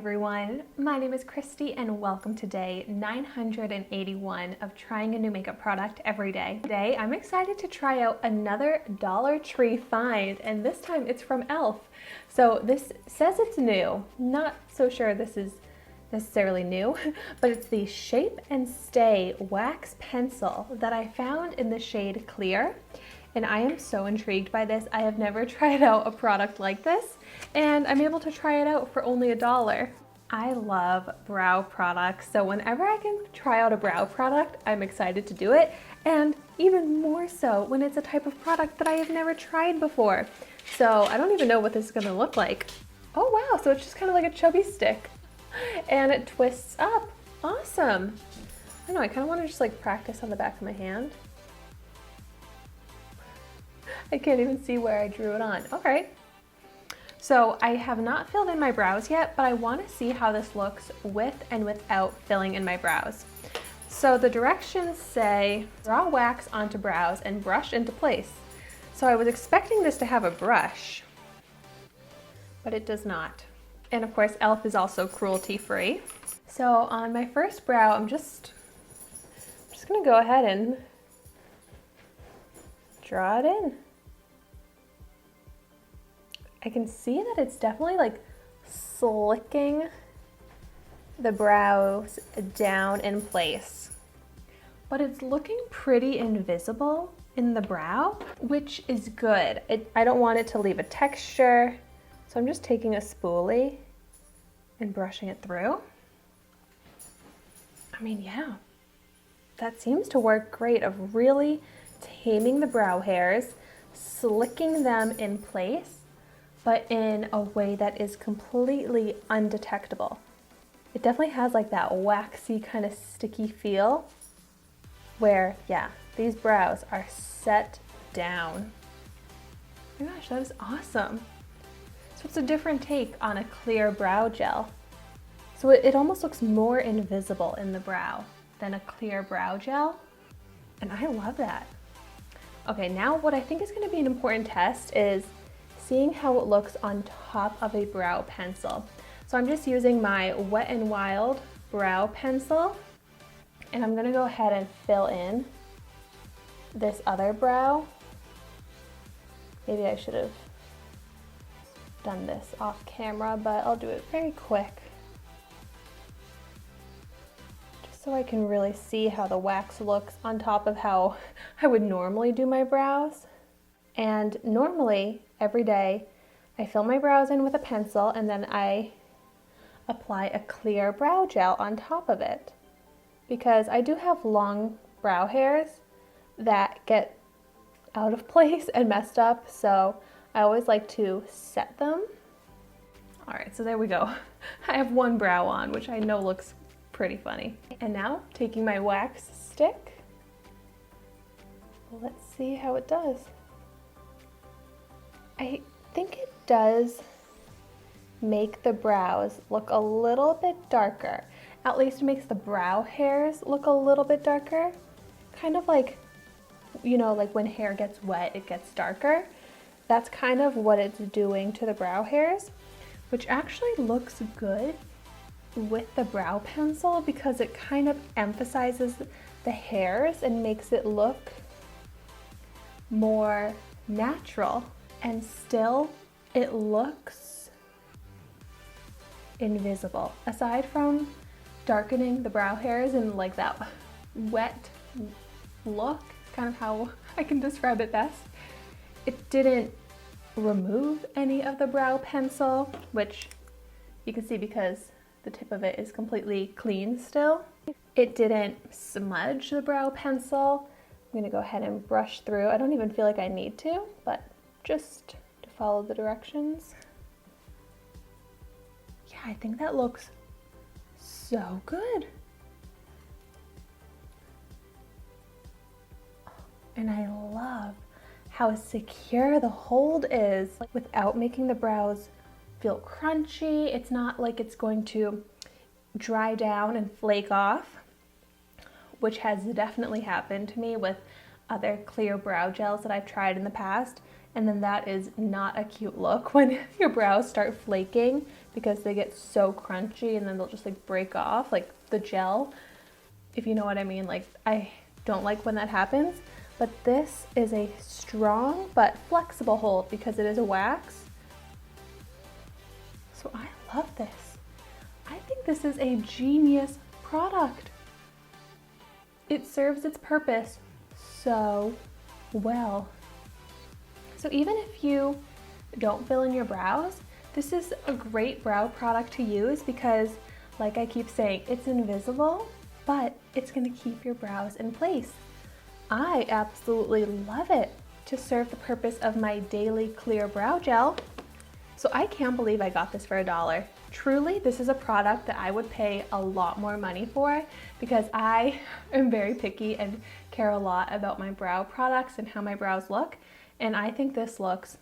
everyone, my name is Christy and welcome to day 981 of trying a new makeup product every day. Today I'm excited to try out another Dollar Tree find, and this time it's from e.l.f. So this says it's new, not so sure this is necessarily new, but it's the Shape and Stay Wax Pencil that I found in the shade Clear. And I am so intrigued by this. I have never tried out a product like this, and I'm able to try it out for only $1. I love brow products, so whenever I can try out a brow product, I'm excited to do it, and even more so when it's a type of product that I have never tried before. So I don't even know what this is gonna look like. Oh wow, so it's just kind of like a chubby stick, and it twists up. Awesome. I don't know, I kind of want to just like practice on the back of my hand. I can't even see where I drew it on. Okay. So I have not filled in my brows yet, but I want to see how this looks with and without filling in my brows. So the directions say, draw wax onto brows and brush into place. So I was expecting this to have a brush, but it does not. And of course, e.l.f. is also cruelty-free. So on my first brow, I'm just gonna go ahead and draw it in. I can see that it's definitely like slicking the brows down in place, but it's looking pretty invisible in the brow, which is good. I don't want it to leave a texture, so I'm just taking a spoolie and brushing it through. I mean, yeah, that seems to work great of really taming the brow hairs, slicking them in place, but in a way that is completely undetectable. It definitely has like that waxy kind of sticky feel where, yeah, these brows are set down. Oh my gosh, that is awesome. So it's a different take on a clear brow gel. So it almost looks more invisible in the brow than a clear brow gel, and I love that. Okay, now what I think is going to be an important test is seeing how it looks on top of a brow pencil. So I'm just using my Wet n Wild brow pencil, and I'm gonna go ahead and fill in this other brow. Maybe I should have done this off camera, but I'll do it very quick, just so I can really see how the wax looks on top of how I would normally do my brows. And normally, every day, I fill my brows in with a pencil and then I apply a clear brow gel on top of it, because I do have long brow hairs that get out of place and messed up, so I always like to set them. All right, so there we go. I have one brow on, which I know looks pretty funny. And now, taking my wax stick, let's see how it does. I think it does make the brows look a little bit darker. At least it makes the brow hairs look a little bit darker. Kind of like, you know, like when hair gets wet, it gets darker. That's kind of what it's doing to the brow hairs, which actually looks good with the brow pencil because it kind of emphasizes the hairs and makes it look more natural. And still, it looks invisible. Aside from darkening the brow hairs and like that wet look, it's kind of how I can describe it best. It didn't remove any of the brow pencil, which you can see because the tip of it is completely clean still. It didn't smudge the brow pencil. I'm gonna go ahead and brush through. I don't even feel like I need to, but just to follow the directions. Yeah, I think that looks so good. And I love how secure the hold is, like, without making the brows feel crunchy. It's not like it's going to dry down and flake off, which has definitely happened to me with other clear brow gels that I've tried in the past. And then that is not a cute look when your brows start flaking because they get so crunchy and then they'll just like break off, like the gel, if you know what I mean. Like, I don't like when that happens, but this is a strong but flexible hold because it is a wax. So I love this. I think this is a genius product. It serves its purpose so well. So even if you don't fill in your brows, this is a great brow product to use because, like I keep saying, it's invisible, but it's gonna keep your brows in place. I absolutely love it to serve the purpose of my daily clear brow gel. So I can't believe I got this for $1. Truly, this is a product that I would pay a lot more money for because I am very picky and care a lot about my brow products and how my brows look. And I think this looks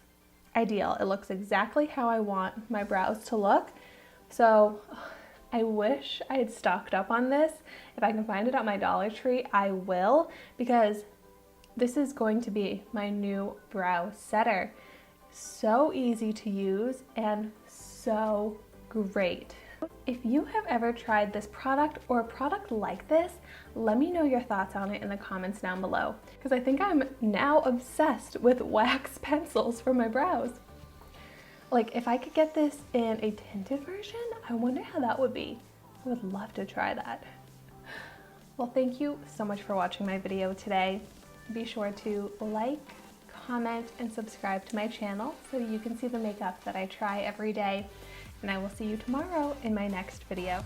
ideal. It looks exactly how I want my brows to look. So I wish I had stocked up on this. If I can find it at my Dollar Tree, I will, because this is going to be my new brow setter. So easy to use and so great. If you have ever tried this product or a product like this, let me know your thoughts on it in the comments down below, because I think I'm now obsessed with wax pencils for my brows. Like, if I could get this in a tinted version, I wonder how that would be. I would love to try that. Well, thank you so much for watching my video today. Be sure to like, comment, and subscribe to my channel so you can see the makeup that I try every day. And I will see you tomorrow in my next video.